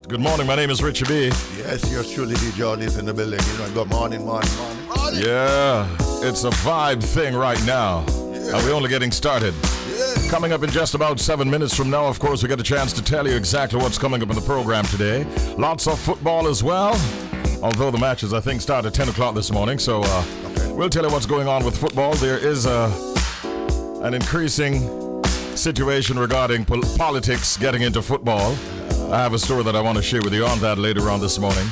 Good morning, my name is Richie B. Yes, you're truly DJ Artiste in the building. You know, good morning. Yeah, it's a vibe thing right now. Yeah. And we're only getting started. Yeah. Coming up in just about 7 minutes from now, of course, we get a chance to tell you exactly what's coming up in the program today. Lots of football as well. Although the matches, I think, start at 10 o'clock this morning. So we'll tell you what's going on with football. There is an increasing situation regarding politics getting into football. I have a story that I want to share with you on that later on this morning.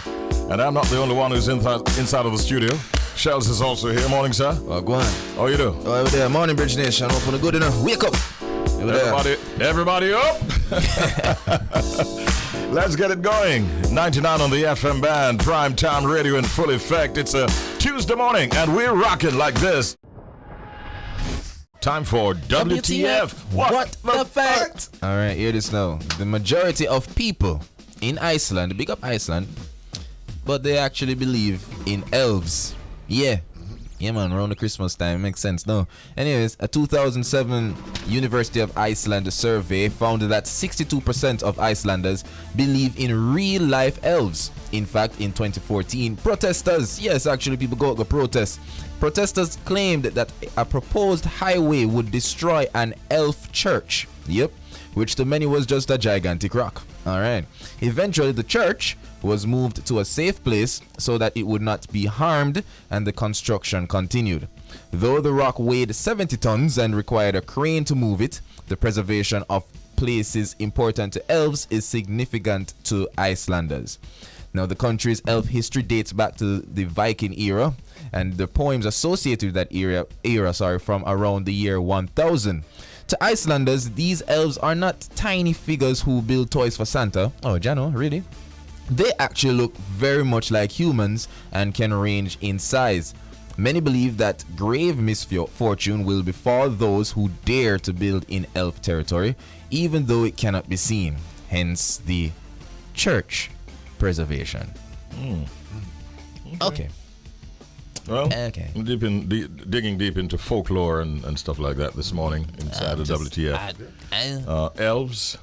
And I'm not the only one who's inside of the studio. Shelz is also here. Morning, sir. Oh, go on. How you do? Oh, over there. Morning, Bridge Nation. Open the good enough. Wake up. Everybody up. Let's get it going. 99 on the FM band. Prime time radio in full effect. It's a Tuesday morning, and we're rocking like this. Time for WTF. What the fact? All right, hear this now. The majority of people in Iceland, big up Iceland, but they actually believe in elves. Yeah, man, around the Christmas time. Makes sense, no? Anyways, a 2007 University of Iceland survey found that 62% of Icelanders believe in real-life elves. In fact, in 2014, protesters, yes, actually people go protest. Protesters claimed that a proposed highway would destroy an elf church. Yep, which to many was just a gigantic rock. All right. Eventually, the church was moved to a safe place so that it would not be harmed, and the construction continued. Though the rock weighed 70 tons and required a crane to move it, the preservation of places important to elves is significant to Icelanders. Now, the country's elf history dates back to the Viking era, and the poems associated with that era from around the year 1000. To Icelanders, these elves are not tiny figures who build toys for Santa. Oh, Jano, really? They actually look very much like humans and can range in size. Many believe that grave misfortune will befall those who dare to build in elf territory, even though it cannot be seen. Hence the church preservation. Okay. Well, okay. Digging deep into folklore and stuff like that this morning inside of WTF. Elves,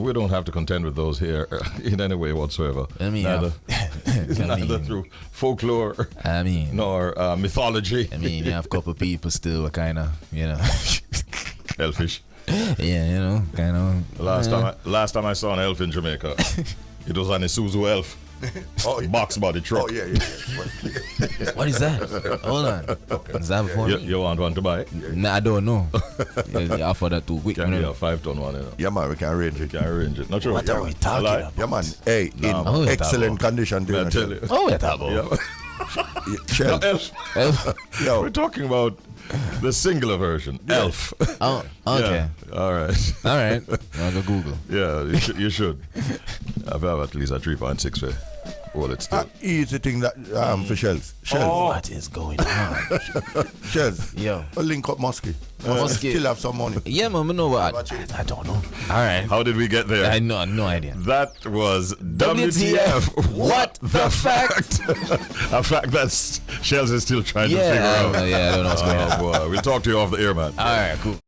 we don't have to contend with those here in any way whatsoever. I mean, neither through folklore nor mythology. I mean, you have a couple people still kind of, elfish. Yeah, kind of. Last time I saw an elf in Jamaica, it was an Isuzu elf. Box body truck. Oh, yeah. What is that? Hold on. Is that before me? You want one to buy? Nah, I don't know. You offer that too quick. Can be a 5-ton one, Yeah, man, we can arrange it. Not sure. What are we talking about? Yeah, man. Hey, in excellent condition. I tell you. Oh, yeah. Elf. Yo. We're talking about the singular version. Elf. Oh, okay. Yeah. All right. I'll go Google. Yeah, you should. I've at least a 3.6 for all it's still. Easy thing that for Shelz. What is going on? Shelz. Yo. A link up Muskie. Still have some money. Yeah, man, I know what. I don't know. All right. How did we get there? I know, no idea. That was WTF. What the fact? A fact that Shelz is still trying to figure out. I don't know what's going on. Boy. We'll talk to you off the air, man. All right, cool.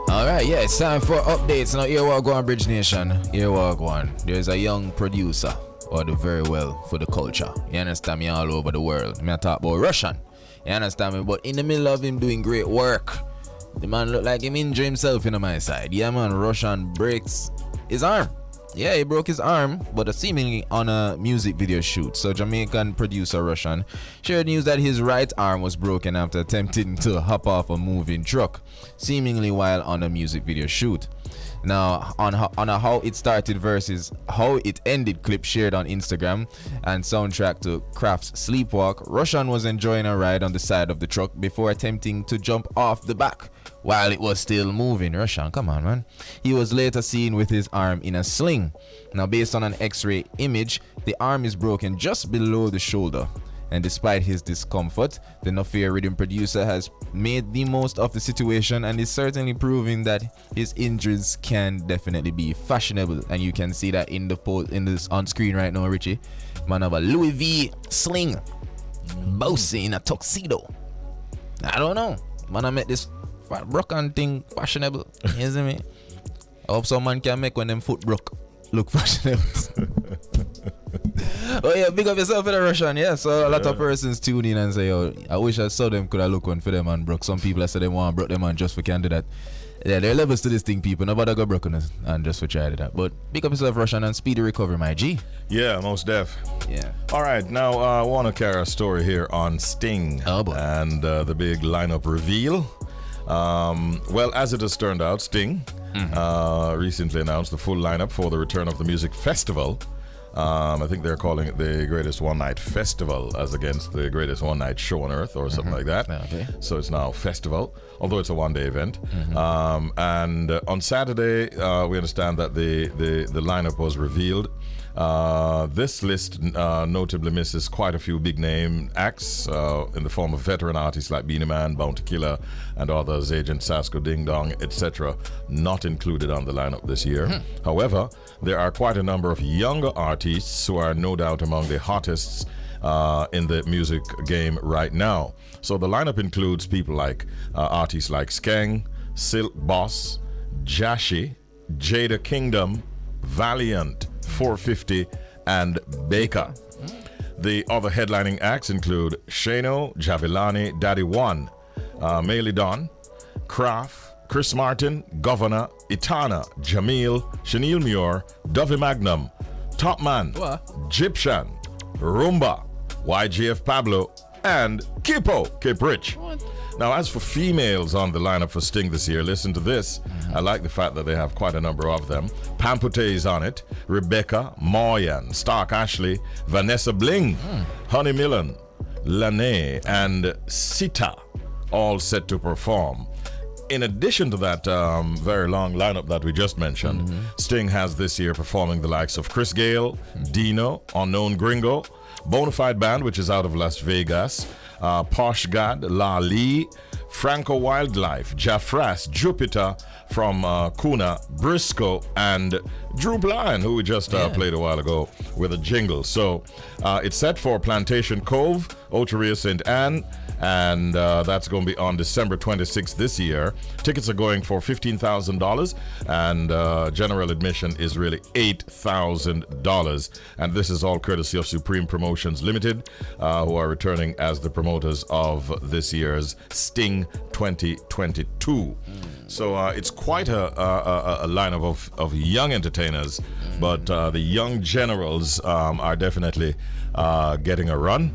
Alright, yeah, it's time for updates. Now, here we go on, Bridge Nation. Here we go on. There's a young producer who do very well for the culture. You understand me? All over the world. Me talk about Russian. You understand me? But in the middle of him doing great work, the man look like him injure himself in my side. Yeah, man, Russian breaks his arm. Yeah, he broke his arm, but seemingly on a music video shoot. So Jamaican producer Russian shared news that his right arm was broken after attempting to hop off a moving truck, seemingly while on a music video shoot. Now, on a how it started versus how it ended clip shared on Instagram and soundtrack to Kraft's Sleepwalk, Russian was enjoying a ride on the side of the truck before attempting to jump off the back while it was still moving. Russian, come on, man. He was later seen with his arm in a sling. Now, based on an X-ray image, the arm is broken just below the shoulder. And despite his discomfort, the No Fear Rhythm producer has made the most of the situation and is certainly proving that his injuries can definitely be fashionable. And you can see that in the post in this on screen right now, Richie. Man have a Louis V sling, bossy in a tuxedo. I don't know. Man, I met this broken thing fashionable. You see me? I hope some man can make when them foot broke. look fashionable. Oh yeah, big up yourself for the Russian, yeah. So a lot of persons tune in and say, "Yo, I wish I saw them. Could I look one for them and broke?" Some people I said they want broke them and just for can do that. Yeah, there are levels to this thing, people. Nobody got broken us and just for try that. But big up yourself, Russian, and speedy recovery, my G. Yeah, most def. Yeah. All right, now I want to carry a story here on Sting and the big lineup reveal. Well, as it has turned out, Sting recently announced the full lineup for the return of the music festival. I think they're calling it the Greatest One Night Festival as against the Greatest One Night Show on Earth or something like that. Okay. So it's now festival, although it's a one-day event. And on Saturday, we understand that the lineup was revealed. This list notably misses quite a few big name acts in the form of veteran artists like Beenie Man, Bounty Killer, and others, Agent Sasko, Ding Dong, etc., not included on the lineup this year. However, there are quite a number of younger artists who are no doubt among the hottest in the music game right now. So the lineup includes people like artists like Skeng, Silk Boss, Jashi, Jada Kingdom, Valiant, 450, and Baker. The other headlining acts include Shano, Javilani, Daddy One, Maily Don, Kraft, Chris Martin, Governor, Itana, Jamil, Chenille Muir, Dovey Magnum, Top Man, Gyptian, Rumba, YGF Pablo, and Kipo, Cape Rich. Now, as for females on the lineup for Sting this year, listen to this. I like the fact that they have quite a number of them. Pampute is on it, Rebecca, Moyan, Stark Ashley, Vanessa Bling, Honey Millen, Lene, and Sita, all set to perform. In addition to that very long lineup that we just mentioned, Sting has this year performing the likes of Chris Gale, Dino, Unknown Gringo, Bonafide Band, which is out of Las Vegas, Posh God, La Lee, Franco Wildlife, Jaffras, Jupiter from Kuna, Briscoe, and Drew Blind, who we just played a while ago with a jingle. So it's set for Plantation Cove, Oteria St. Anne, and that's going to be on December 26th this year. Tickets are going for $15,000, and general admission is really $8,000. And this is all courtesy of Supreme Promotions Limited, who are returning as the promoters of this year's Sting 2022. So it's quite a lineup of young entertainers, but the young generals are definitely getting a run.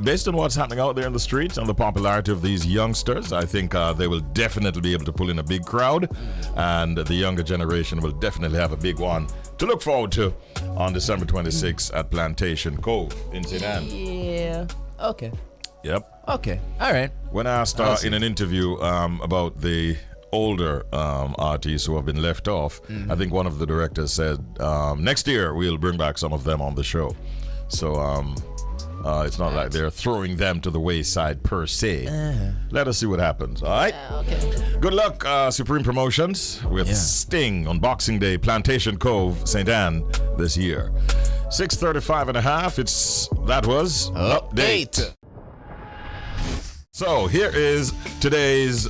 Based on what's happening out there in the streets and the popularity of these youngsters, I think they will definitely be able to pull in a big crowd, and the younger generation will definitely have a big one to look forward to on December 26th at Plantation Cove in St. Anne. Yeah. Okay. Yep. Okay. All right. When asked in an interview about the older artists who have been left off, I think one of the directors said, next year we'll bring back some of them on the show. So it's not like they're throwing them to the wayside per se. Let us see what happens, all right? Okay. Good luck, Supreme Promotions, with Sting on Boxing Day, Plantation Cove, St. Anne this year. 6:35 and a half, that was Update. So here is today's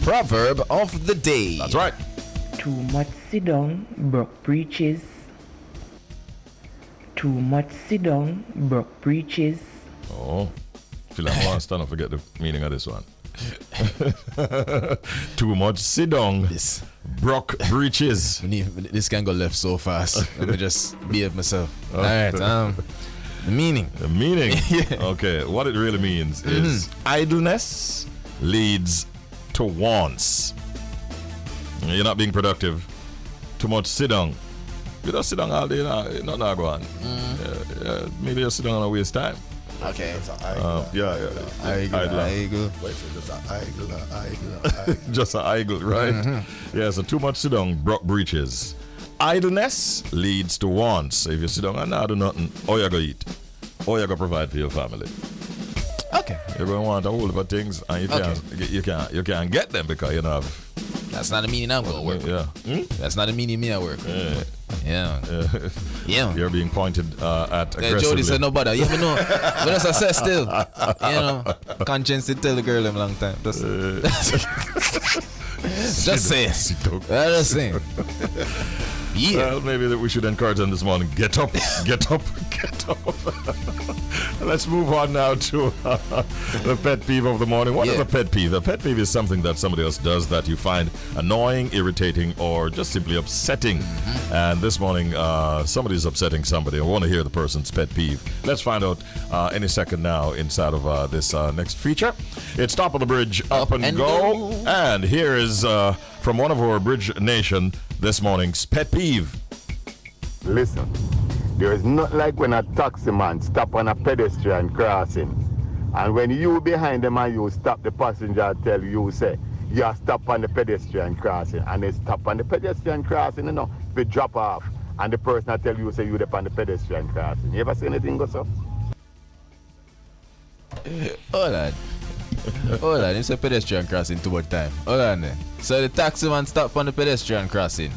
Proverb of the day. That's right. Too much sit down, broke breeches. Too much sit down, broke breeches. Oh, I feel like I want to stand up and forget the meaning of this one. Too much sit down, broke breeches. This can go left so fast. Let me just behave myself. All right. The meaning. The meaning? Okay, what it really means is idleness leads to wants. You're not being productive. Too much sit down. You don't sit down all day, not go on. Maybe you sit down and waste time. Okay. Idle. Just an idle, right? Yeah, so too much sit down, broke breeches. Idleness leads to wants. If you sit down and not do nothing, all you go eat, all you go provide for your family. Okay. You're going to want a whole lot of things, and you can't get them because you don't have. That's not the meaning I'm gonna work. Yeah. That's not the meaning me I work. Yeah. You're being pointed at aggressively. Jody said no bother. Yeah, me know. But that's a set still. Conscience did tell the girl them long time. Just saying. Just saying. Yeah. Well, maybe that we should encourage them this morning. Get up, get up, get up. Let's move on now to the pet peeve of the morning. What is a pet peeve? A pet peeve is something that somebody else does that you find annoying, irritating, or just simply upsetting. And this morning, somebody's upsetting somebody. I want to hear the person's pet peeve. Let's find out any second now inside of this next feature. It's Top of the Bridge, Up and Go. And here is from one of our Bridge Nation this morning's pet peeve. Listen, there is not like when a taxi man stop on a pedestrian crossing, and when you behind them and you stop, the passenger tell you, say, you stop on the pedestrian crossing, and they stop on the pedestrian crossing, you know, they drop off, and the person I tell you, say, you on the pedestrian crossing. You ever see anything go so? Hold on. Hold on, it's a pedestrian crossing too much time. Hold on there. So the taxi man stop on the pedestrian crossing,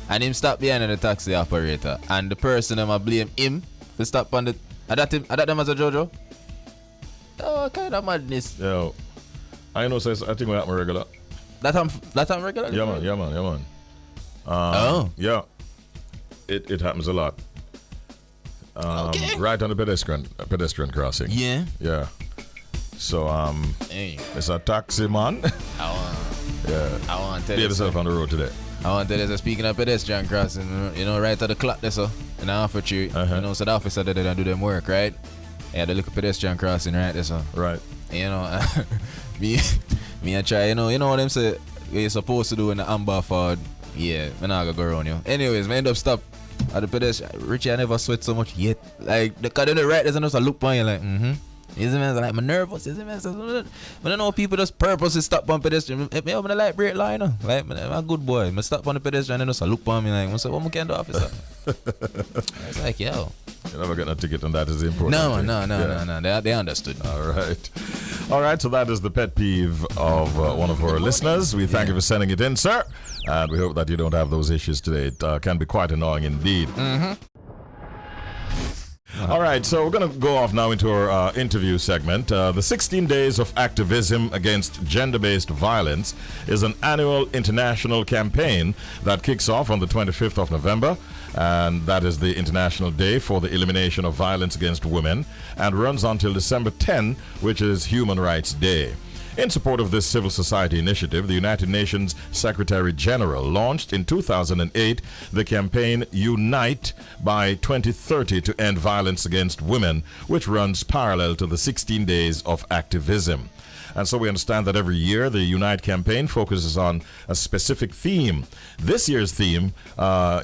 and him stop behind the taxi operator, and the person them a blame him for stop on the. Are that them as a Jojo? Oh, what kind of madness? Yo, I know, says I think we happen regular. That I'm regular? Yeah man. Yeah. It happens a lot. Okay. Right on the pedestrian crossing. Yeah. Yeah. So Hey, it's a taxi man. I want to tell Be you. yourself on the road today. I want to tell you, so speaking of pedestrian crossing, you know, right at the clock there, so in the infantry, you know, so the officer there, they do them work, right? Yeah, they look at pedestrian crossing right there, so. Right. You know, me I try, you know what them say, what you're supposed to do in the amber forward. Yeah, I'm not gonna go around you. Anyways, I end up stop at the pedestrian. Richie, I never sweat so much yet. Like, the car right there's another look on you like, Is it man like I'm nervous? Is it man? But I know people just purposely stop on pedestrian. Me open the light brake line, like I'm a good boy. I stop on the pedestrian and just look on me like, I say, what can do, officer? It's like, yo. You never get a ticket on that is important. No. They understood. All right, so that is the pet peeve of one of our listeners. We thank you for sending it in, sir. And we hope that you don't have those issues today. It can be quite annoying indeed. All right, so we're going to go off now into our interview segment. The 16 Days of Activism Against Gender-Based Violence is an annual international campaign that kicks off on the 25th of November, and that is the International Day for the Elimination of Violence Against Women, and runs until December 10, which is Human Rights Day. In support of this civil society initiative, the United Nations Secretary General launched in 2008 the campaign Unite by 2030 to End Violence Against Women, which runs parallel to the 16 Days of Activism. And so we understand that every year the Unite campaign focuses on a specific theme. This year's theme,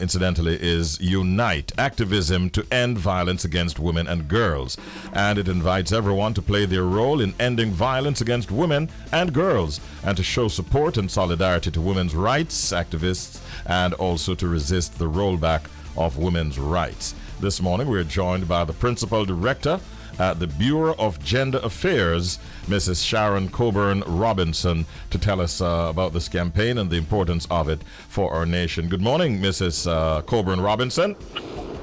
incidentally, is Unite, Activism to End Violence Against Women and Girls. And it invites everyone to play their role in ending violence against women and girls, and to show support and solidarity to women's rights activists, and also to resist the rollback of women's rights. This morning we're joined by the Principal Director at the Bureau of Gender Affairs, Mrs. Sharon Coburn Robinson, to tell us about this campaign and the importance of it for our nation. Good morning, Mrs. Coburn Robinson.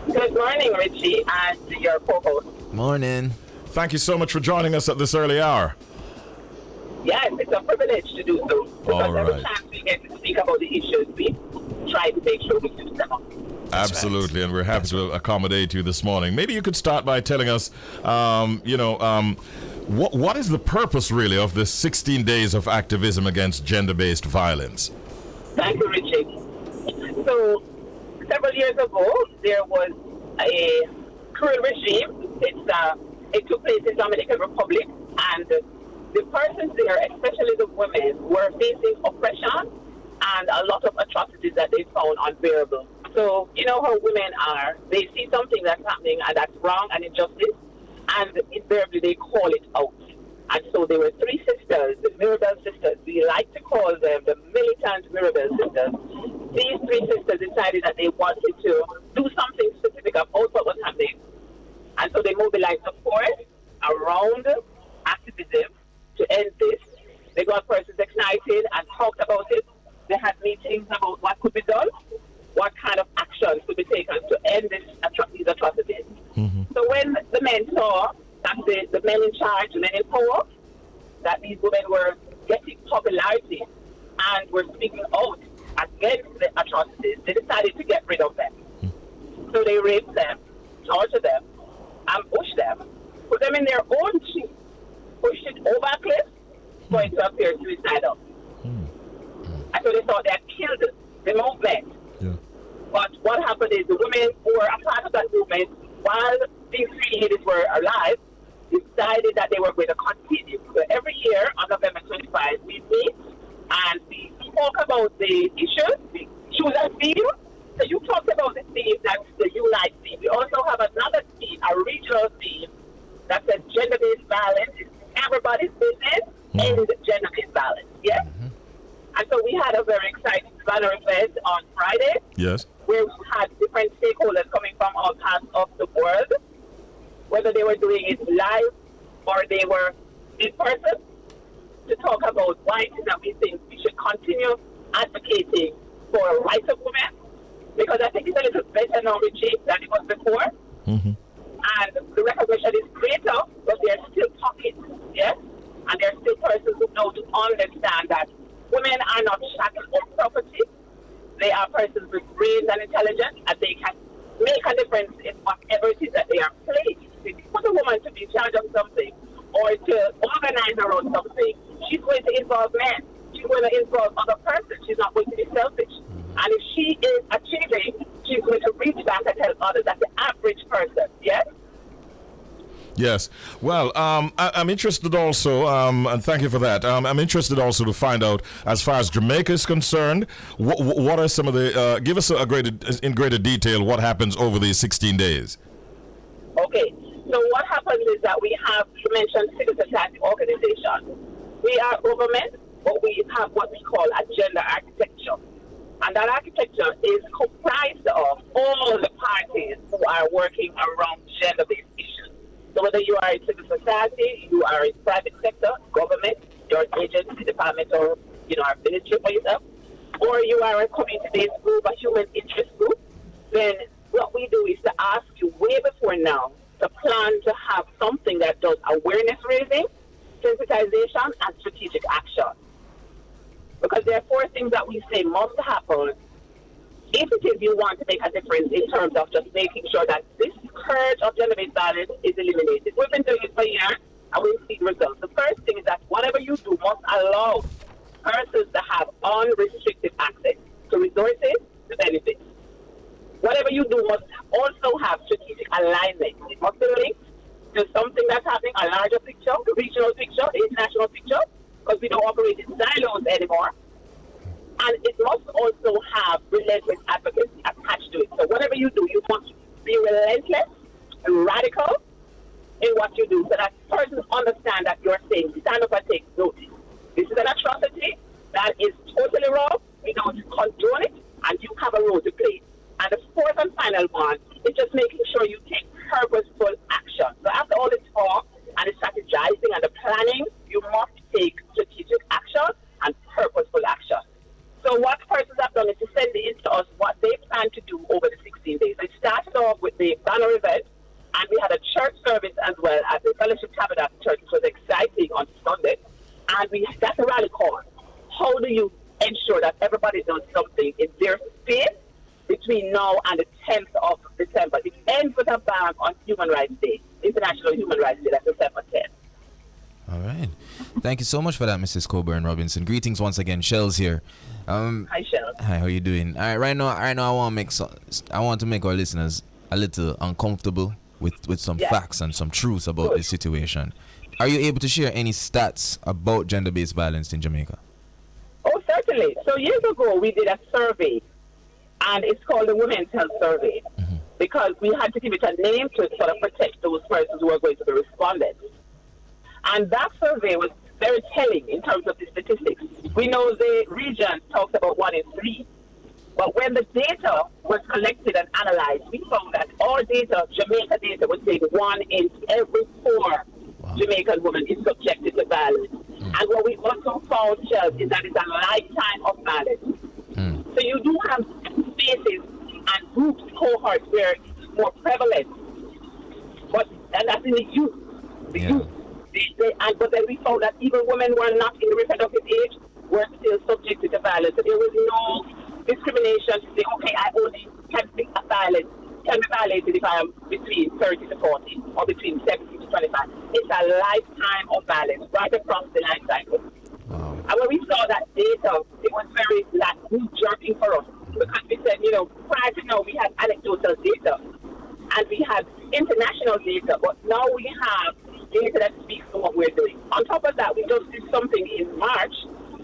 Good morning, Richie, and your co-host. Morning. Thank you so much for joining us at this early hour. Yes, it's a privilege to do so. Because All every right. time we get to speak about the issues, we try to make sure we do them. Absolutely, and we're happy to accommodate you this morning. Maybe you could start by telling us, what is the purpose really of this 16 Days of Activism Against Gender-Based Violence? Thank you, Richie. So, several years ago, there was a cruel regime. It took place in Dominican Republic, and the persons there, especially the women, were facing oppression and a lot of atrocities that they found unbearable. So, you know how women are. They see something that's happening and that's wrong and injustice, and invariably they call it out. And so there were three sisters, the Mirabelle sisters. We like to call them the militant Mirabelle sisters. These three sisters decided that they wanted to do something specific about what was happening. And so they mobilized support around activism to end this. They got persons excited and talked about it. They had meetings about what could be done, what kind of actions could be taken to end these atrocities. Mm-hmm. So when the men saw that the men in charge, the men in power, that these women were getting popularity and were speaking out as against the atrocities, they decided to get rid of them. So they raped them, tortured them, ambushed them, put them in their own jeep, pushed it over a cliff for it to appear suicidal. And so they thought they had killed the movement. Yeah. But what happened is the women who were a part of that movement, while these three ladies were alive, decided that they were going to continue. So every year on November 25, we meet and we talk about the issues. We choose a theme. So you talked about the theme, that's the Unite theme. We also have another theme, a regional theme, that says gender-based violence is everybody's business and gender-based violence. Yes? And so we had a very exciting banner event on Friday. Yes. Where we had different stakeholders coming from all parts of the world, whether they were doing it live or they were in person, to talk about why it is that we think we should continue advocating for rights of women, because I think it's a little better now, Richie, than it was before. And the recognition is greater, but there are still pockets, yes? And there are still persons who know to understand that women are not chattel or property. They are persons with brains and intelligence, and they can make a difference in whatever it is that they are placed. If you put a woman to be in charge of something or to organize around something, she's going to involve men. She's going to involve other persons. She's not going to be selfish. And if she is achieving, she's going to reach back and help others. That's the average person, yes? Yes. Well, I'm interested also, and thank you for that. I'm interested also to find out, as far as Jamaica is concerned, what are some of the, give us in greater detail what happens over these 16 days. Okay. So what happens is that we have, you mentioned civil society organizations. We are government, but we have what we call a gender architecture. And that architecture is comprised of all the parties who are working around gender-based issues. So whether you are in civil society, you are in private sector, government, your agency, department, or our ministry for yourself, or you are a community-based group, a human interest group, then what we do is to ask you way before now to plan to have something that does awareness raising, sensitization, and strategic action. Because there are four things that we say must happen if it is you want to make a difference in terms of just making sure that this scourge of gender-based violence is eliminated. We've been doing it for years, and we've seen results. The first thing is that whatever you do must allow persons to have unrestricted access to resources, to benefits. Whatever you do must also have strategic alignment. It must be linked to something that's happening, a larger picture, the regional picture, the international picture, because we don't operate in silos anymore. And it must also have relentless advocacy attached to it. So whatever you do, you must be relentless and radical in what you do so that persons understand that you're saying, stand up and take notice. This is an atrocity that is totally wrong. We don't condone it, and you have a role to play. And the fourth and final one is just making sure you take purposeful action. So after all the talk and the strategizing and the planning, you must take strategic action and purposeful action. So what persons have done is to send in to us what they plan to do over the 16 days. It started off with the banner event, and we had a church service as well at the Fellowship Tabernacle Church, which was exciting on Sunday. And that's a rally call. How do you ensure that everybody does something in their space between now and the 10th of December? It ends with a bang on Human Rights Day, International Human Rights Day, that's December 10th. All right. Thank you so much for that, Mrs. Coburn Robinson. Greetings once again. Shelz here. Hi, Shelz. Hi, how you doing? All right, right now I want to make our listeners a little uncomfortable with some facts and some truths about this situation. Are you able to share any stats about gender-based violence in Jamaica? Oh, certainly. So years ago, we did a survey, and it's called the Women's Health Survey, because we had to give it a name to sort of protect those persons who are going to be respondents. And that survey was very telling in terms of the statistics. We know the region talks about 1 in 3. But when the data was collected and analyzed, we found that all data, Jamaica data, was saying 1 in every 4 Jamaican women is subjected to violence. And what we also found, Shelz, is that it's a lifetime of violence. So you do have spaces and groups, cohorts where it's more prevalent. And that's in the youth. The youth. But then we found that even women who are not in the reproductive age were still subjected to violence. So there discrimination to say, okay, I only can be violated if I am between 30 to 40 or between 70 to 25. It's a lifetime of violence right across the life cycle. Wow. And when we saw that data, it was very jerking for us because we said, prior to now we had anecdotal data and we had international data, but now we have data that speaks to what we're doing. On top of that, we just did something in March.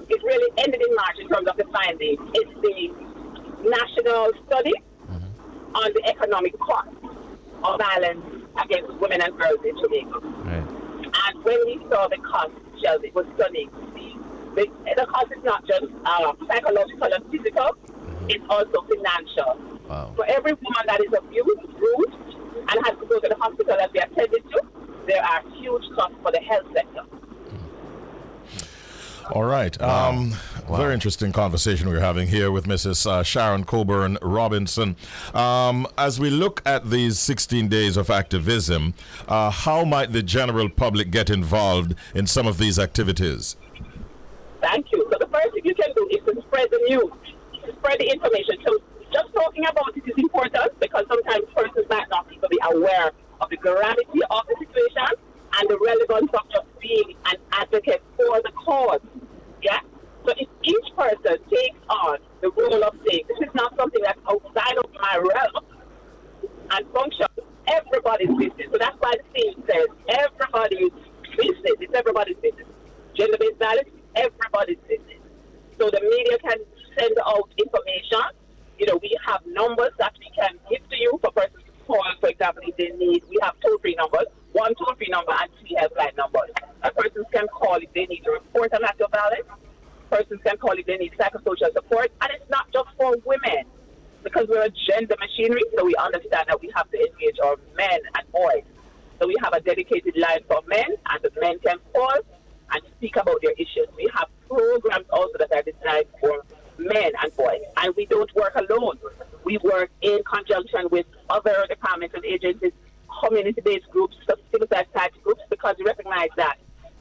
It really ended in March in terms of the findings. It's the national study on the economic cost of violence against women and girls in Jamaica. Right. And when we saw the cost, Shelz, it was stunning. The cost is not just psychological and physical, it's also financial. Wow. For every woman that is abused, bruised, and has to go to the hospital and be attended to, there are huge costs for the health sector. All right. Very interesting conversation we're having here with Mrs. Sharon Coburn Robinson. As we look at these 16 days of activism, how might the general public get involved in some of these activities? Thank you. So the first thing you can do is to spread the news, to spread the information. So just talking about it is important because sometimes persons might not even be aware of the gravity of the situation and the relevance of just being an advocate for the cause. Yeah? So if each person takes on the role of saying, this is not something that's outside of my realm and functions everybody's business. So that's why the theme says everybody's business. It's everybody's business. Gender-based violence, everybody's business. So the media can send out information. We have numbers that we can give to you for persons to call, for example, if they need. We have toll-free numbers, 1 toll-free number and 3 helpline numbers. Persons can call if they need to report an act of violence. Persons can call if they need psychosocial support. And it's not just for women, because we're a gender machinery, so we understand that we have to engage our men and boys. So we have a dedicated line for men, and the men can call and speak about their issues. We have programs also that are designed for men and boys. And we don't work alone. We work in conjunction with other departments and agencies, community-based groups, civil society groups, because we recognize that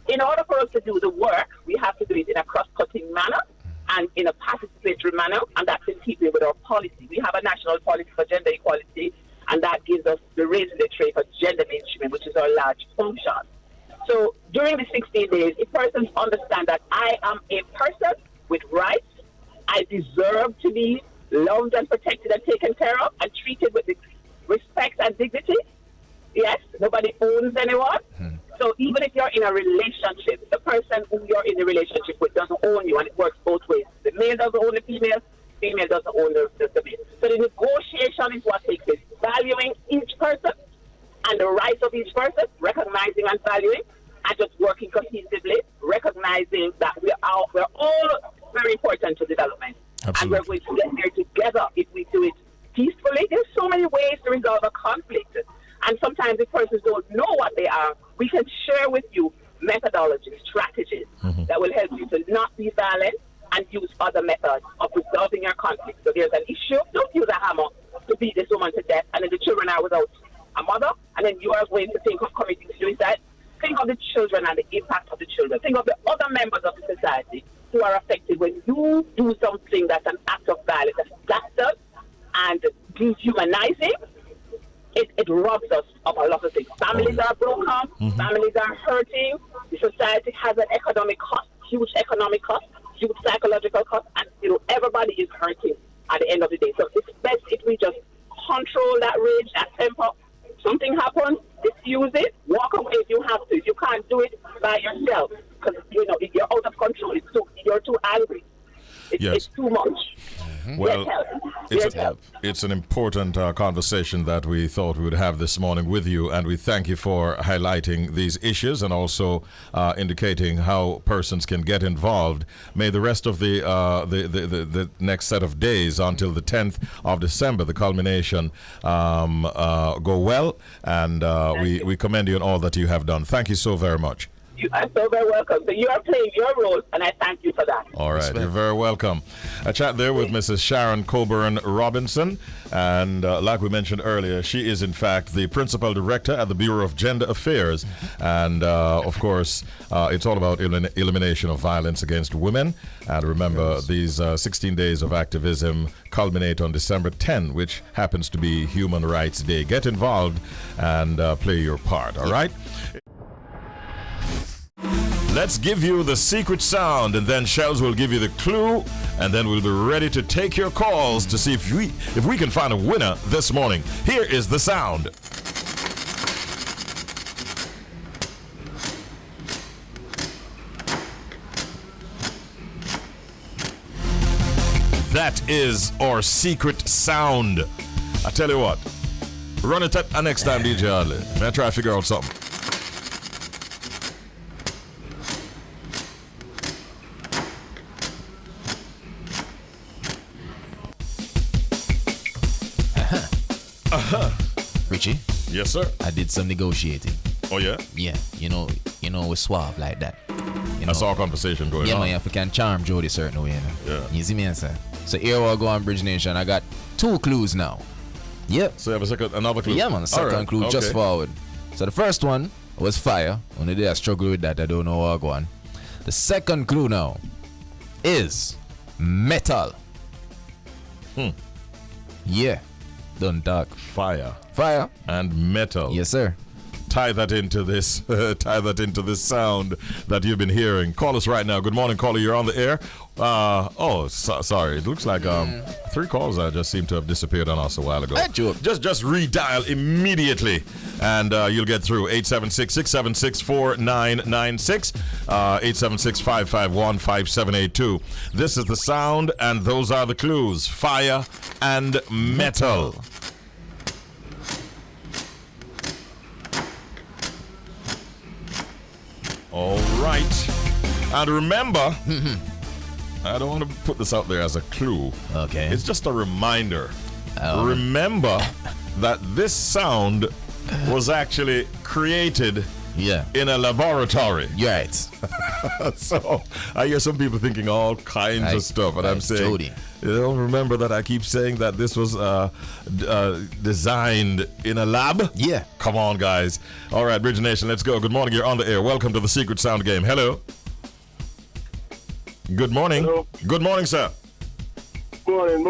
in order for us to do the work, we have to do it in a cross-cutting manner and in a participatory manner, and that's in keeping with our policy. We have a national policy for gender equality, and that gives us the raising the tray for gender mainstreaming, which is our large function. So during the 16 days, if persons understand that I am a person with rights, I deserve to be loved and protected and taken care of and treated with respect and dignity. Yes, nobody owns anyone. So even if you're in a relationship, the person who you're in the relationship with doesn't own you, and it works both ways. The male doesn't own the female doesn't own the male. So the negotiation is what takes place. Valuing each person and the rights of each person, recognizing and valuing, and just working cohesively, recognizing that we're all very important to development. Absolutely. And we're going to get there together if we do it peacefully. There's so many ways to resolve a conflict. And sometimes if persons don't know what they are, we can share with you methodologies, strategies that will help you to not be violent and use other methods of resolving your conflict. So there's an issue, don't use a hammer to beat this woman to death, and then the children are without a mother, and then you are going to think of committing suicide. Think of the children and the impact of the children. Think of the other members of the society who are affected when you do something that's an act of violence, that's blasted and dehumanizing. It robs us of a lot of things. Families are broken, families are hurting, the society has an economic cost, huge economic cost, huge psychological cost, and everybody is hurting at the end of the day. So it's best if we just control that rage, that temper. Something happens, diffuse it, walk away if you have to. You can't do it by yourself because if you're out of control, you're too angry. It's too much. Well, it's an important conversation that we thought we would have this morning with you, and we thank you for highlighting these issues and also indicating how persons can get involved. May the rest of the next set of days until the 10th of December, the culmination, go well, and we commend you on all that you have done. Thank you so very much. You are so very welcome. So you are playing your role, and I thank you for that. All right, you're very welcome. I chat there with Mrs. Sharon Coburn Robinson, and like we mentioned earlier, she is in fact the principal director at the Bureau of Gender Affairs, and of course, it's all about elimination of violence against women. And remember, these 16 days of activism culminate on December 10, which happens to be Human Rights Day. Get involved and play your part. All right. Let's give you the secret sound, and then Shelz will give you the clue, and then we'll be ready to take your calls to see if we can find a winner this morning. Here is the sound. That is our secret sound. I tell you what, run it up next time, DJ Adley. May I try to figure out something? Richie, Yes, sir. I did some negotiating. Oh, yeah? Yeah, you know, we're suave like that. You I saw a conversation going yeah, on. man, if we can charm Jody certain way, you know. Yeah. You see me, sir? So here we go on Bridge Nation. I got 2 clues now. Yep. So you have another clue? Yeah, man, second All right, clue just okay. forward. So the first one was fire. Only day I struggle with that, I don't know how I go on. The second clue now is metal. Yeah. Don't talk. Fire Fire. and metal. Yes, sir. Tie that into this sound that you've been hearing. Call us right now. Good morning, caller. You're on the air. Sorry. It looks like 3 calls just seem to have disappeared on us a while ago. That joke. Just redial immediately, and you'll get through. 876-676-4996, 876-551-5782. This is the sound, and those are the clues. Fire and metal. All right. And remember, I don't want to put this out there as a clue. Okay. It's just a reminder. Oh. Remember that this sound was actually created Yeah. in a laboratory. You're right. So I hear some people thinking all kinds of stuff, and I'm saying, Jody. you don't remember that I keep saying that this was designed in a lab? Yeah. Come on, guys. All right, Bridge Nation, let's go. Good morning. You're on the air. Welcome to the Secret Sound Game. Hello. Good morning. Hello. Good morning, sir. Morning,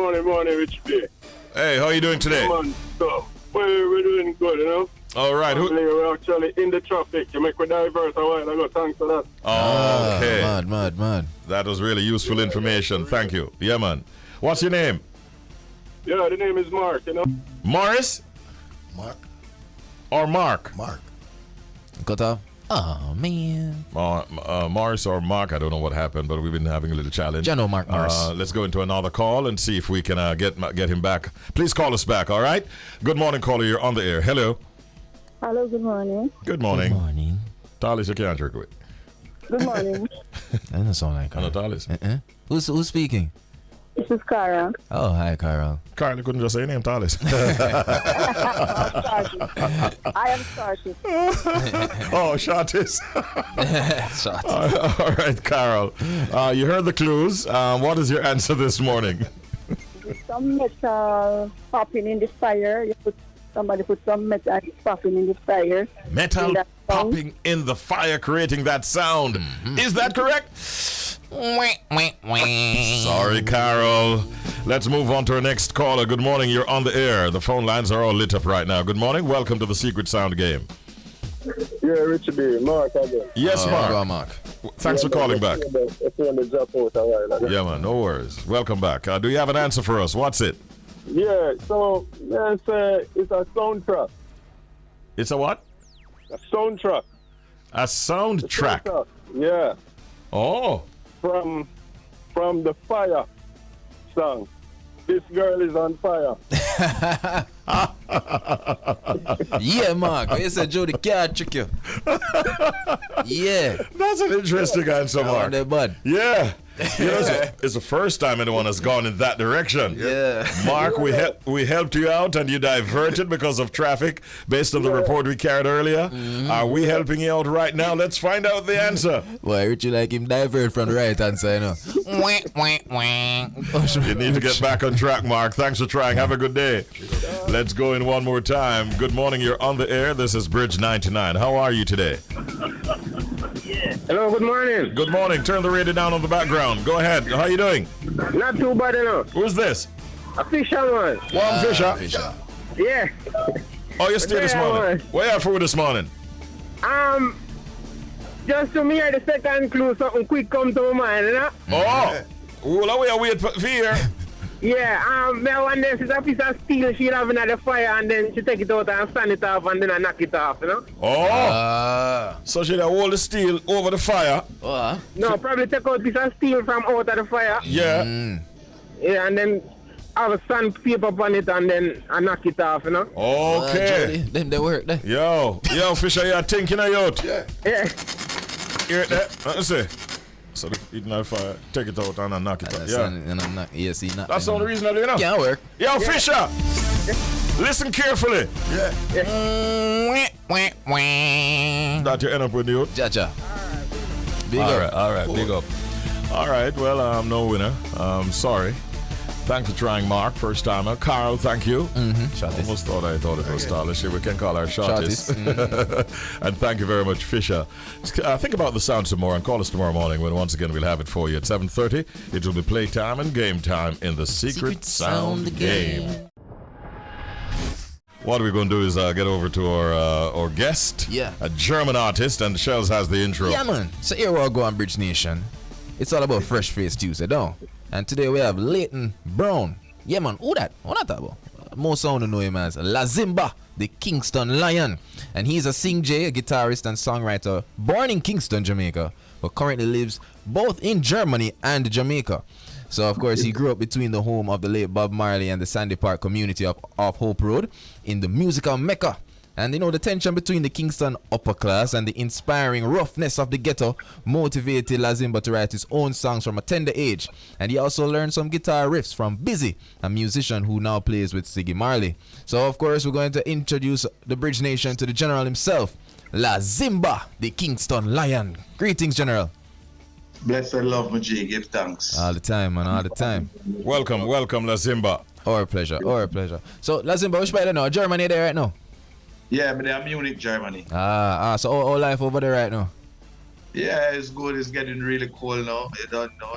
Richie B. Hey, how are you doing today? Come on, so, we're doing good, you know? All right. Who? We're actually in the traffic. You make me divert a while ago. Thanks for that. Okay. Mad. That was really useful information. Thank you. Yeah, man. What's your name? Yeah, the name is Mark, you know? Morris Mark. or Mark? Mark. Cut off. Oh, man. Morris or Mark, I don't know what happened, but we've been having a little challenge. I know Mark Morris. Let's go into another call and see if we can get him back. Please call us back, all right? Good morning, caller. You're on the air. Hello. Hello, good morning. Good morning. Good morning. Talis, you can't jerk with. Good morning. That doesn't sound like Hello, her. Talis. Who's speaking? This is Cara. Oh, hi, Carol. Carl, you couldn't just say your name, Talis. I am starting. Oh, Shatis. Shot. All right, Carol. You heard the clues. What is your answer this morning? Some metal popping in the fire. Somebody put some metal popping in the fire. Metal In that sound. popping in the fire, creating that sound. Is that correct? Sorry, Carol. Let's move on to our next caller. Good morning. You're on the air. The phone lines are all lit up right now. Good morning. Welcome to the Secret Sound Game. Yeah, Richie B. Mark again. Yes, Mark. Go on, Mark. Thanks for calling back. It's on the drop out a while ago. Yeah, man. No worries. Welcome back. Do you have an answer for us? What's it? Yeah, so it's a soundtrack. It's a what? A soundtrack. A soundtrack. Yeah, Oh. from the Fire song. This girl is on fire. Yeah, Mark. You said Jody can't trick you. Yeah. That's an interesting answer, On Mark. there, bud. Yeah. You know, it's the first time anyone has gone in that direction. Yeah. Mark, we helped you out and you diverted because of traffic based on the report we carried earlier. Are we helping you out right now? Let's find out the answer. Why would you like him divert from the right hand side, you know? You need to get back on track, Mark. Thanks for trying. Have a good day. Let's go in one more time. Good morning. You're on the air. This is Bridge 99. How are you today? Hello, good morning. Good morning. Turn the radio down on the background. Go ahead. How you doing? Not too bad enough. Who's this? A fisherman. Warm Fisher. Yeah. Oh, you're still this Yeah, morning. man. Where you at for this morning? Just to me, the second clue, something quick come to my mind, you know? Oh. Well, we are waiting for here. Yeah, me wonder if it's a piece of steel she having at the fire and then she take it out and stand it off and then I knock it off, you know? Oh. So she hold the steel over the fire. No, probably take out a piece of steel from out of the fire. Yeah. Yeah, and then have a sandpaper on it and then I knock it off, you know? Okay. Them they work there. Yo, Fisher, you're thinking of youth. Yeah. Hear that? Let's see. So eating that fire, take it out and knock it out. Yeah. Yes, he not. That's the only reason I do, you know. Can't work. Yo, Fisher, listen carefully. That you end up with you. Jaja. Big All up. right, all right, big up. All right, well, no winner. Sorry. Thanks for trying, Mark. First timer. Carl, thank you. Almost thought it was stylish. We can call her Shorties. And thank you very much, Fisher. Think about the sound some more and call us tomorrow morning when once again we'll have it for you at 7:30. It will be playtime and game time in the Secret Sound Game. What we're going to do is get over to our guest, a German artist, and Shelz has the intro. Yeah, man. So here we go on Bridge Nation. It's all about Fresh Face Tuesday, don't? And today we have Leighton Brown. Yeah, man. Who that? What that about? Most sound know him as Lazimba, the Kingston Lion. And he's a sing-jay, a guitarist and songwriter born in Kingston, Jamaica, but currently lives both in Germany and Jamaica. So, of course, he grew up between the home of the late Bob Marley and the Sandy Park community of Hope Road in the musical Mecca. And you know, the tension between the Kingston upper class and the inspiring roughness of the ghetto motivated Lazimba to write his own songs from a tender age. And he also learned some guitar riffs from Busy, a musician who now plays with Ziggy Marley. So of course we're going to introduce the Bridge Nation to the General himself, Lazimba, the Kingston Lion. Greetings, General. Bless and love, my G. Give thanks. All the time, man, all the time. Welcome, Lazimba. Our pleasure. So Lazimba, which part now? Germany there right now? Yeah, but I'm Munich, Germany. So all life over there right now? Yeah, it's good. It's getting really cold now. You don't know.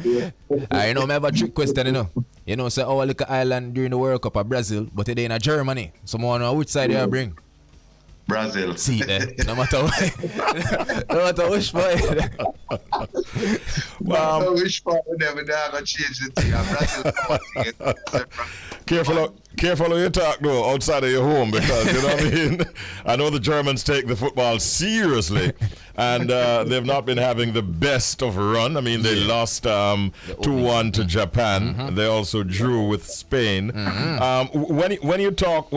You know, I have a trick question, you know. You know, say our little island during the World Cup of Brazil, but it ain't in Germany. Someone know which side you bring? Brazil. See there. No matter what. No matter which part. Well, which part we never gonna change the thing. Brazil. Careful how you talk though outside of your home, because you know what I mean. I know the Germans take the football seriously, and they've not been having the best of a run. I mean, they lost 2-1 to Japan. They also drew with Spain. When you talk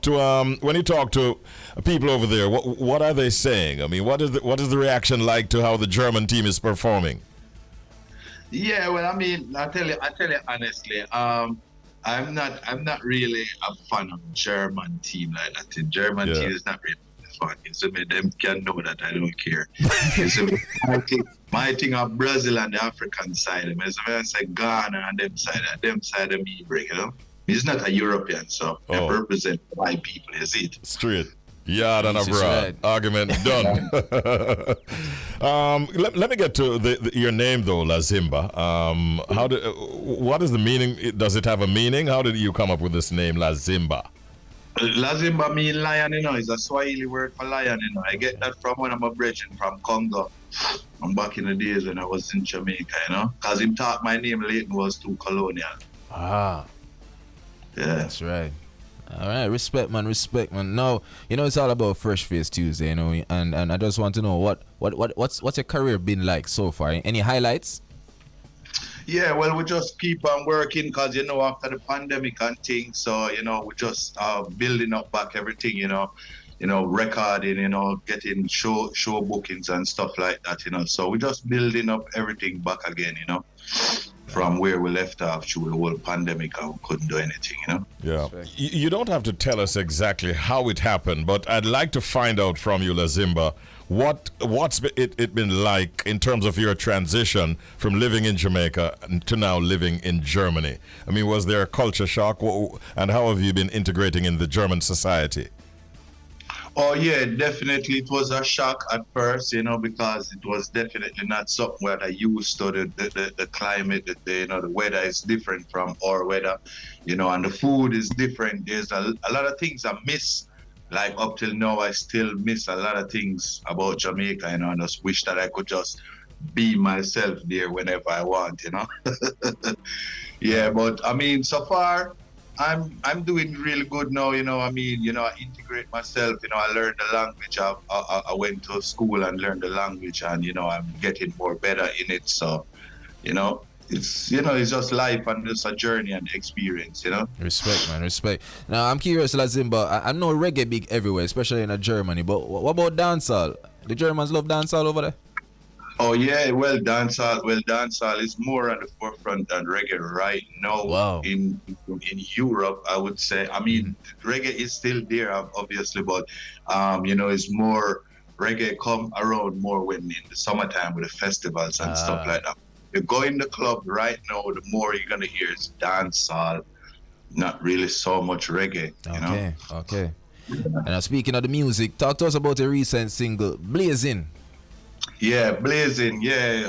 to people over there, what are they saying? I mean, what is the reaction like to how the German team is performing? Yeah, well, I mean, I tell you honestly, I'm not really a fan of German team like that. The German team is not really fun. So them can know that I don't care. So my thing of Brazil and the African side, I say Ghana and them side of me break, you know. He's not a European, so I represent my people, you see it. Straight. Yeah, then abroad. Right. Argument done. Let me get to your name though, Lazimba. What is the meaning? Does it have a meaning? How did you come up with this name, Lazimba? Lazimba means lion, you know. It's a Swahili word for lion, you know. I get that from one of my brethren from Congo. I'm back in the days when I was in Jamaica, you know. Because him thought my name Leighton was too colonial. Yeah. That's right. All right, respect, man. Now, you know, it's all about Fresh Face Tuesday, you know, and I just want to know what's your career been like so far? Any highlights? Yeah, well, we just keep on working because, you know, after the pandemic and things, so, you know, we just building up back everything, you know. recording, getting show bookings and stuff like that, So we're just building up everything back again, from where we left off through the whole pandemic and we couldn't do anything, Yeah. You don't have to tell us exactly how it happened, but I'd like to find out from you, Lazimba, what's it been like in terms of your transition from living in Jamaica to now living in Germany? I mean, was there a culture shock, and how have you been integrating in the German society? Oh yeah, definitely. It was a shock at first, because it was definitely not something where I used to. The climate, the weather is different from our weather, and the food is different. There's a lot of things I miss. Like up till now, I still miss a lot of things about Jamaica, and I just wish that I could just be myself there whenever I want, Yeah, but I mean, so far, I'm doing really good now, I integrate myself, I learned the language. I went to school and learned the language, and I'm getting more better in it. So, it's it's just life and just a journey and experience, Respect, man, respect. Now I'm curious, Lazimba. I know reggae big everywhere, especially in Germany. But what about dancehall? The Germans love dancehall over there. Oh yeah, well dancehall is more at the forefront than reggae right now. Wow. In Europe, I would say. I mean, reggae is still there, obviously, but it's more reggae come around more when in the summertime with the festivals and stuff like that. You go in the club right now, the more you're gonna hear is dancehall, not really so much reggae. Okay. And speaking of the music, talk to us about a recent single, Blazing. Yeah, Blazing,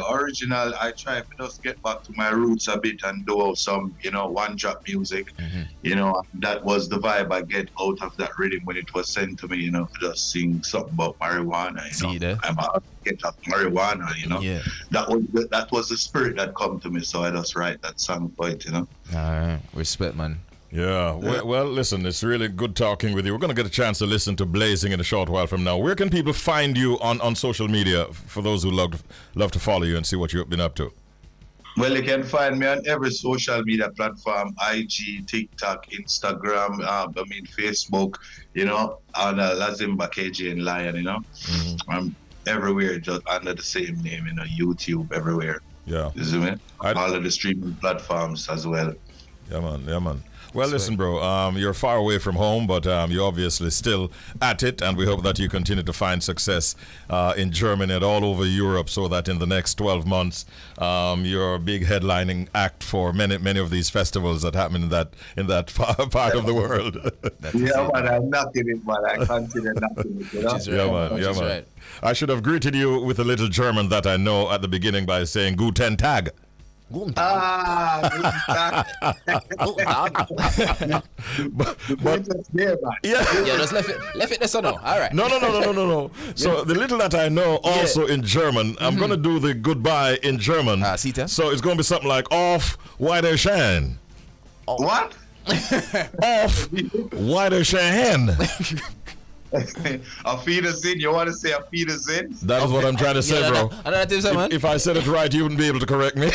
original. I try to just get back to my roots a bit and do some, one drop music. That was the vibe I get out of that rhythm when it was sent to me, to just sing something about marijuana, I'm out to get off marijuana, Yeah. That was the spirit that come to me, so I just write that song for it, All right, respect, man. Yeah, well, listen, it's really good talking with you. We're going to get a chance to listen to Blazing in a short while from now. Where can people find you on social media for those who love to follow you and see what you've been up to? Well, you can find me on every social media platform, IG, TikTok, Instagram, Facebook, on Lazimba, KJ and Lion, I'm everywhere just under the same name, YouTube, everywhere. Yeah. You see me? All of the streaming platforms as well. Yeah, man. Well, listen, bro, you're far away from home, but you're obviously still at it, and we hope that you continue to find success in Germany and all over Europe, so that in the next 12 months, you're a big headlining act for many of these festivals that happen in that part of the world. Man, I'm knocking it, man. I consider knocking it, Yeah, man. Right. I should have greeted you with a little German that I know at the beginning by saying Guten Tag. Guten Tag. But just left it there, so no. All right. No. So the little that I know also in German, I'm going to do the goodbye in German. So it's going to be something like Auf Wiedersehen. What? Auf Wiedersehen. A Wiedersehen? You want to say a Wiedersehen? That is what I'm trying to say, bro. If I said it right, you wouldn't be able to correct me.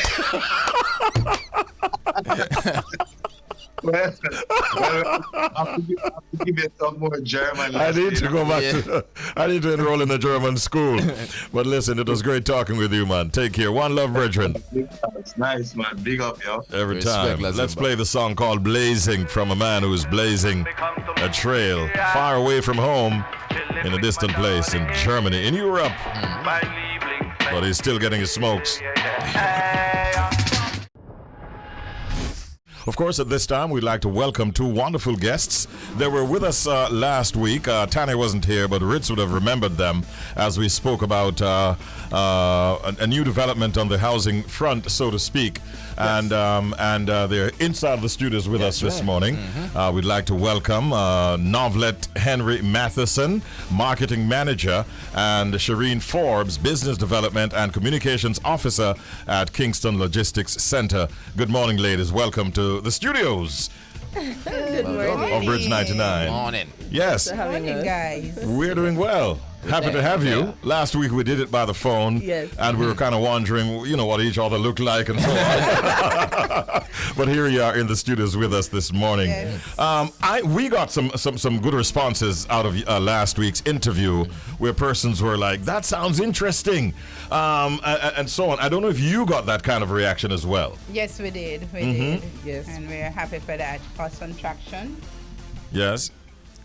Well, I have to give you some more German. I need to go back I need to enroll in the German school. But listen, it was great talking with you, man. Take care. One love, brethren. It's nice, man. Big up, yo. Every time. Let's play the song called Blazing from a man who is blazing a trail far away from home in a distant place in Germany, in Europe. But he's still getting his smokes. Of course, at this time, we'd like to welcome two wonderful guests. They were with us last week. Tanya wasn't here, but Ritz would have remembered them as we spoke about a new development on the housing front, so to speak. Yes. And they're inside the studios with us this morning. We'd like to welcome Novelette Henry-Mathison, Marketing Manager, and Cherine Forbes, Business Development and Communications Officer at Kingston Logistics Center. Good morning, ladies. Welcome to the studios. Good morning. Of Bridge 99. Morning. Yes. Morning, guys. We're doing well. Happy to have you. Last week we did it by the phone. Yes. And we were kind of wondering, what each other looked like and so on. But here you are in the studios with us this morning. Yes. We got some good responses out of last week's interview where persons were like, that sounds interesting, and so on. I don't know if you got that kind of reaction as well. Yes, we did. We did. Yes. And we're happy for that. Cost on traction. Yes.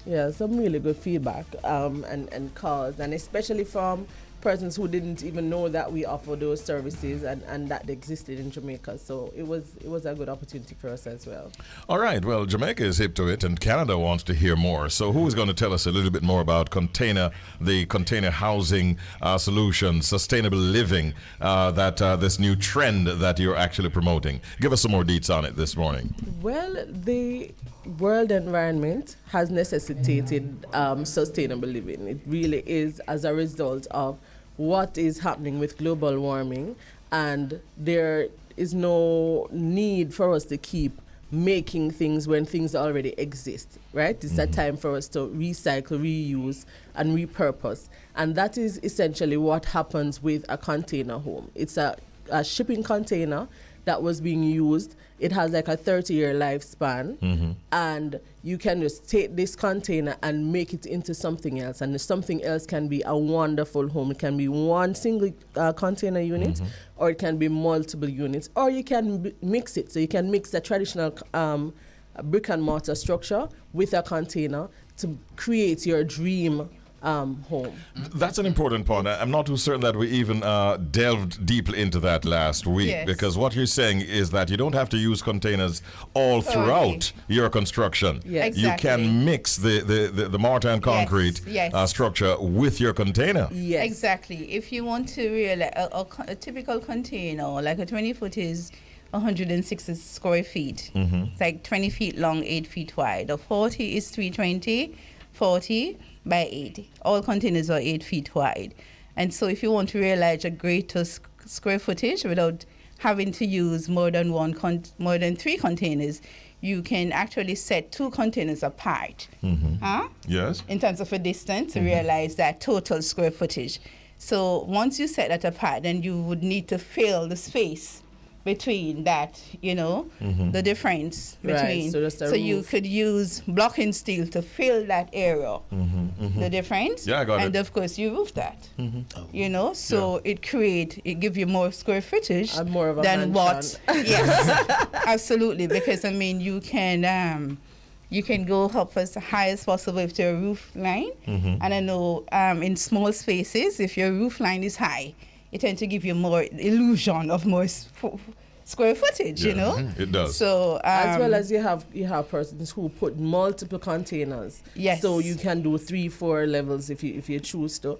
Yeah, some really good feedback and calls, and especially from persons who didn't even know that we offer those services and that they existed in Jamaica. So it was a good opportunity for us as well. All right. Well, Jamaica is hip to it, and Canada wants to hear more. So who is going to tell us a little bit more about the container housing solution, sustainable living, this new trend that you're actually promoting? Give us some more deets on it this morning. Well, the world environment has necessitated sustainable living. It really is as a result of what is happening with global warming, and there is no need for us to keep making things when things already exist, right? It's a time for us to recycle, reuse, and repurpose. And that is essentially what happens with a container home. It's a shipping container that was being used. It has like a 30-year lifespan, and you can just take this container and make it into something else, and something else can be a wonderful home. It can be one single container unit, or it can be multiple units, or you can mix it. So you can mix the traditional brick and mortar structure with a container to create your dream home. That's an important point. I'm not too certain that we even delved deeply into that last week, because what you're saying is that you don't have to use containers all throughout your construction. Yes. You can mix the mortar and concrete structure with your container. Yes. Exactly. If you want to realize a typical container, like a 20-foot is 160 square feet. It's like 20 feet long, 8 feet wide. A 40 is 320, 40 by 80. All containers are 8 feet wide. And so if you want to realize a greater square footage without having to use more than more than 3 containers, you can actually set 2 containers apart. Yes. In terms of a distance to realize that total square footage. So once you set that apart, then you would need to fill the space between that, the difference between. Right, so you could use blocking steel to fill that area, the difference. Yeah, I got it. And of course, you roof that. So it gives you more square footage and more of a than mansion. what. Yes, absolutely. Because you can go up as high as possible with your roof line. And I know in small spaces, if your roof line is high, it tends to give you more illusion of more square footage, It does. So as well as you have persons who put multiple containers. Yes. So you can do 3-4 levels if you choose to.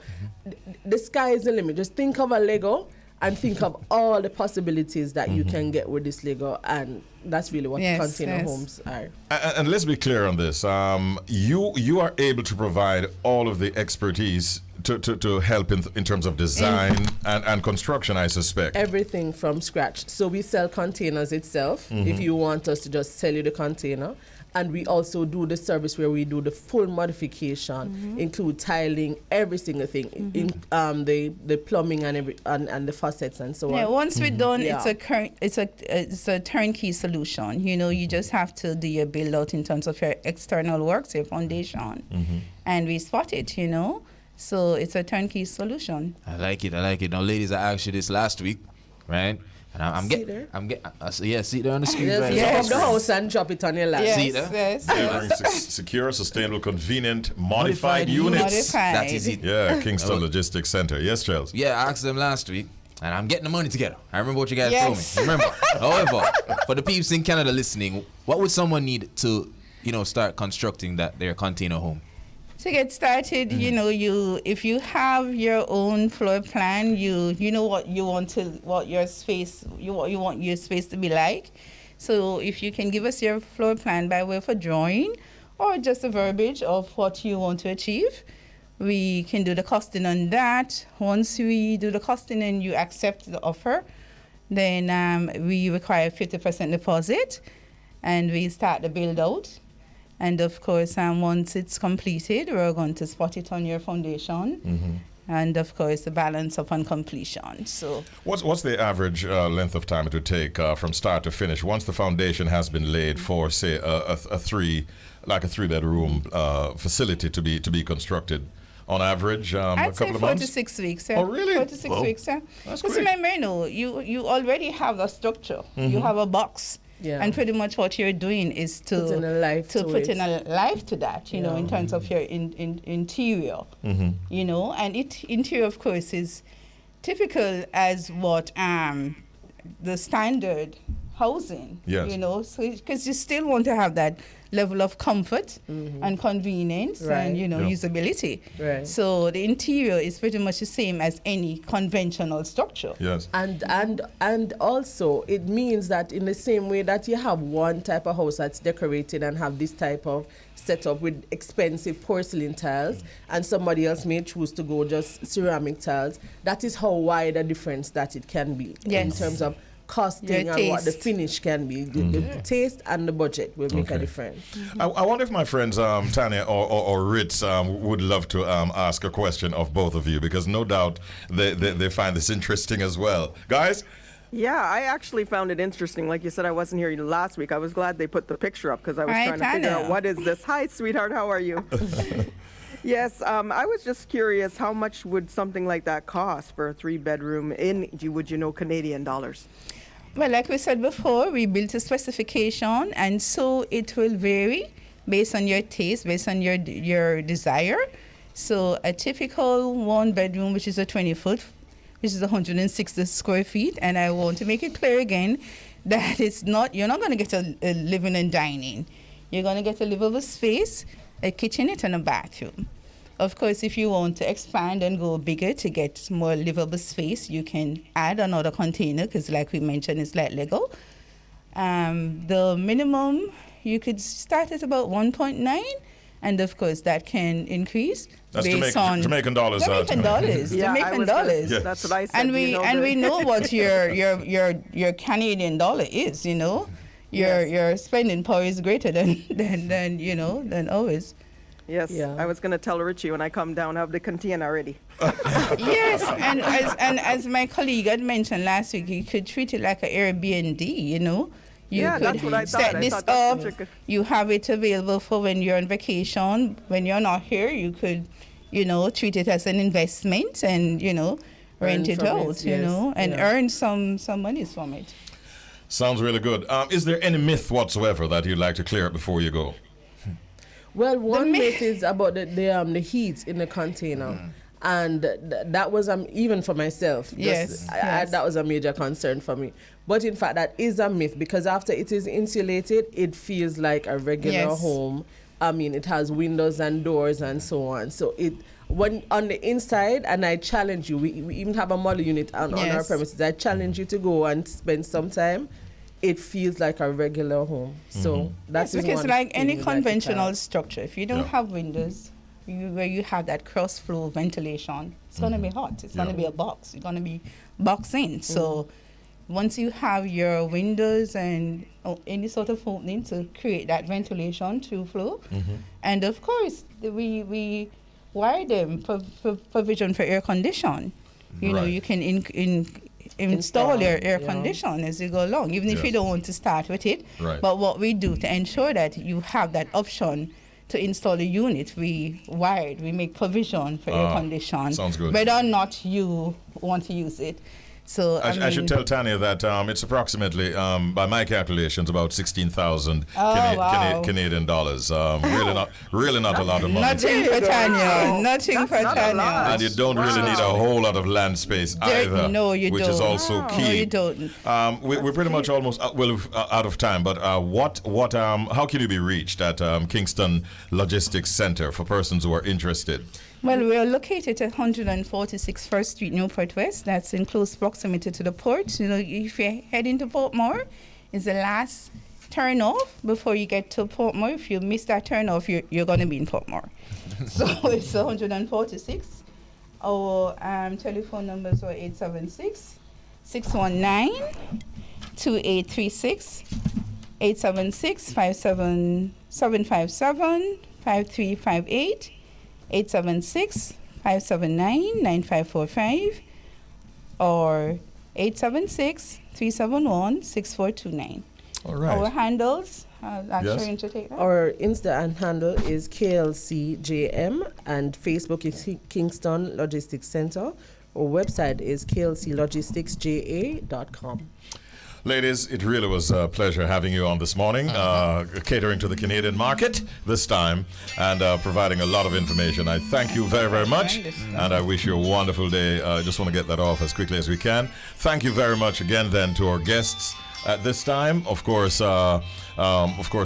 The sky is the limit. Just think of a Lego and think of all the possibilities that you can get with this Lego, and that's really what container homes are. And let's be clear on this. You are able to provide all of the expertise to help in terms of design and construction, I suspect. Everything from scratch. So we sell containers itself, if you want us to just sell you the container. And we also do the service where we do the full modification, include tiling, every single thing, in the plumbing and the faucets and so on. Yeah, once we're done, it's a turnkey solution. You just have to do your build out in terms of your external works, your foundation, and we spot it. So it's a turnkey solution. I like it. Now, ladies, I asked you this last week, right? And I'm getting, see there on the screen. Yes, right? from the house and drop it on your lap. Yes, See there? yes. Secure, sustainable, convenient, modified units. That is it. Yeah, Kingston Logistics Center. Yes, Shelz. Yeah, I asked them last week, and I'm getting the money together. I remember what you guys Yes. told me. Remember. However, for the peeps in Canada listening, what would someone need to, start constructing their container home? To get started, if you have your own floor plan, you know what you want your space to be like. So if you can give us your floor plan by way of a drawing or just a verbiage of what you want to achieve, we can do the costing on that. Once we do the costing and you accept the offer, then we require 50% deposit, and we start the build out. And of course, once it's completed, we're going to spot it on your foundation. And of course, the balance upon completion. So, what's the average length of time it would take from start to finish once the foundation has been laid for, say, a 3-bedroom facility to be constructed? On average, I'd a couple say of 4 months? to 6 weeks. Oh, really? 4 to 6 weeks, yeah. That's Because great. remember, you already have a structure. You have a box. Yeah. And pretty much what you're doing is to Put in a life to put it. in a life to that, you know, in terms of your interior, you know. And interior, of course, is typical as what the standard housing, Yes. you know, so because you still want to have that level of comfort and convenience and, you know, usability. Right. So the interior is pretty much the same as any conventional structure. Yes. And also it means that in the same way that you have one type of house that's decorated and have this type of setup with expensive porcelain tiles, and somebody else may choose to go just ceramic tiles, that is how wide a difference that it can be in terms of costing Your and what the taste. finish can be. The taste and the budget will make a difference. I wonder if my friends Tanya or Ritz would love to ask a question of both of you, because no doubt they find this interesting as well. Guys? Yeah, I actually found it interesting. Like you said, I wasn't here last week. I was glad they put the picture up because I was Hi, trying to figure Tanya. out what is this. Hi, sweetheart. How are you? Yes, I was just curious, how much would something like that cost for a 3-bedroom would you know, Canadian dollars? Well, like we said before, we built a specification, and so it will vary based on your taste, based on your desire. So a typical 1-bedroom, which is a 20-foot, which is 160 square feet, and I want to make it clear again that you're not going to get a living and dining. You're going to get a livable space, a kitchenette, and a bathroom. Of course, if you want to expand and go bigger to get more livable space, you can add another container, because like we mentioned, it's like Lego. The minimum, you could start at about 1.9, and of course that can increase That's based on Jamaican dollars. Jamaican dollars. Yeah, Jamaican dollars. Yes. That's what I said. And we know what your Canadian dollar is. You know, your spending power is greater than ours. Yes, Yeah. I was going to tell Richie when I come down, have the container ready. Yes, and as my colleague had mentioned last week, you could treat it like an Airbnb. You know, you Yeah, could that's what I thought. set I this thought that's up. such a good- You have it available for when you're on vacation. When you're not here, you could, you know, treat it as an investment and, you know, rent it from out. it, You yes, know, and yeah. earn some monies from it. Sounds really good. Is there any myth whatsoever that you'd like to clear up before you go? Well, one myth is about the heat in the container. And that was even for myself. Yes, That was a major concern for me. But in fact, that is a myth, because after it is insulated, it feels like a regular home. I mean, it has windows and doors and so on. So when on the inside, and I challenge you, we even have a model unit on our premises. I challenge you to go and spend some time. It feels like a regular home. So that's because like any thing conventional structure, if you don't have windows, where you have that cross flow ventilation, it's going to be hot. It's going to be a box. It's going to be boxed in. So once you have your windows and any sort of opening to create that ventilation through flow, and of course we wire them for provision for air condition. You know, you can install your air condition as you go along, even if you don't want to start with it. Right. But what we do to ensure that you have that option to install a unit, we make provision for air condition. Sounds good. Whether or not you want to use it. So I should tell Tanya that it's approximately, by my calculations, about 16,000 wow. Canadian dollars. Really not a lot of money. Nothing for Tanya. Nothing for Tanya. And you don't really need a whole lot of land space either. No, you which don't. is also key. No, you don't. We're pretty much almost out of time. But how can you be reached at Kingston Logistics Center for persons who are interested? Well, we are located at 146 First Street, Newport West. That's in close proximity to the port. You know, if you're heading to Portmore, it's the last turn off before you get to Portmore. If you miss that turn off, you're going to be in Portmore. So it's 146. Our telephone numbers are 876-619-2836. 876-757-5358, 876-579-9545, or 876-371-6429. All right. Our handles, Yes. to take that. Our Insta handle is KLCJM, and Facebook is Kingston Logistics Center. Our website is klclogisticsja.com. Ladies, it really was a pleasure having you on this morning, catering to the Canadian market this time and providing a lot of information. I thank you very, very much, and I wish you a wonderful day. I just want to get that off as quickly as we can. Thank you very much again then to our guests at this time. Of course,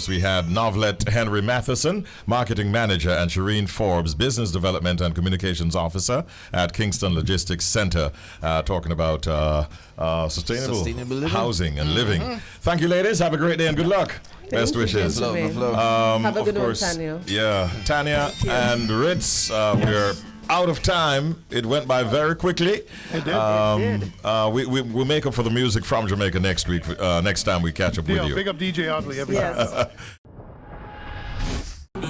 we had Novelette Henry-Mathison, Marketing Manager, and Cherine Forbes, Business Development and Communications Officer at Kingston Logistics Center, talking about sustainable housing and living. Thank you, ladies. Have a great day and good luck. Best wishes. Have a good one, Tanya. Yeah, Tanya and Ritz, we're out of time. It went by very quickly. It did. We'll make up for the music from Jamaica next week. Next time we catch up with you. Big up DJ Oddly every time.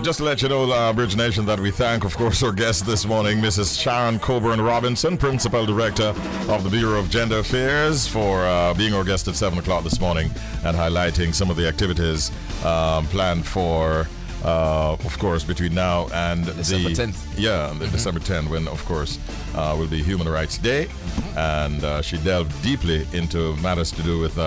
Just to let you know, Bridge Nation, that we thank, of course, our guest this morning, Mrs. Sharon Coburn Robinson, Principal Director of the Bureau of Gender Affairs, for being our guest at 7 o'clock this morning and highlighting some of the activities planned for of course, between now and December 10th. Yeah, the December 10th, when, of course, will be Human Rights Day. And she delved deeply into matters to do with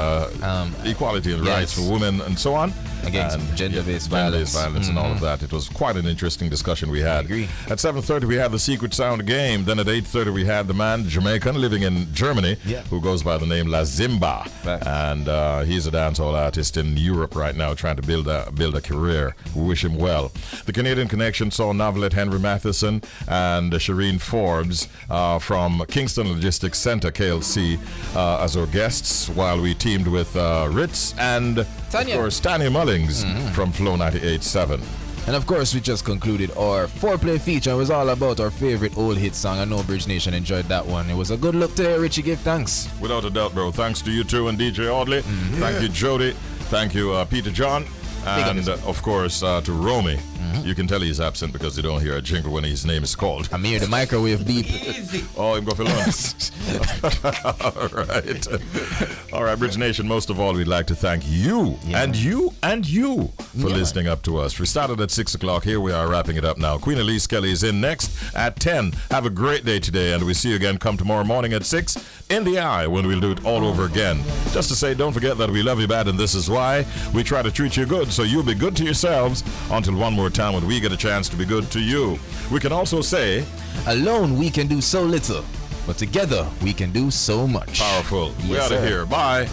equality and rights for women and so on. Against gender-based violence. And all of that. It was quite an interesting discussion we had. I agree. At 7:30 we had the Secret Sound game. Then at 8:30 we had the man, Jamaican, living in Germany, who goes by the name Lazimba. And he's a dancehall artist in Europe right now, trying to build a career. We wish him well. The Canadian Connection saw Novelette Henry-Mathison and Cherine Forbes from Kingston Logistics Center, KLC, as our guests, while we teamed with Ritz and Tanya. Of course, Tanya Mullings from Flow 98.7. And of course, we just concluded our foreplay feature. It was all about our favorite old hit song. I know Bridge Nation enjoyed that one. It was a good look today. Richie, give thanks. Without a doubt, bro. Thanks to you too and DJ Audley. Thank you, Jody. Thank you, Peter John. And of course, to Romy. You can tell he's absent because you don't hear a jingle when his name is called. I'm here, the microwave beep. Oh, I'm going for lunch. All right, Bridge Nation, most of all, we'd like to thank you and you for listening up to us. We started at 6 o'clock. Here we are wrapping it up now. Queen Elise Kelly is in next at 10. Have a great day today, and we see you again come tomorrow morning at 6 in the eye when we'll do it all over again. Just to say, don't forget that we love you bad, and this is why we try to treat you good, so you'll be good to yourselves until one more time when we get a chance to be good to you. We can also say, alone we can do so little, but together we can do so much. Powerful. Yes, We're out of sir. here. Bye.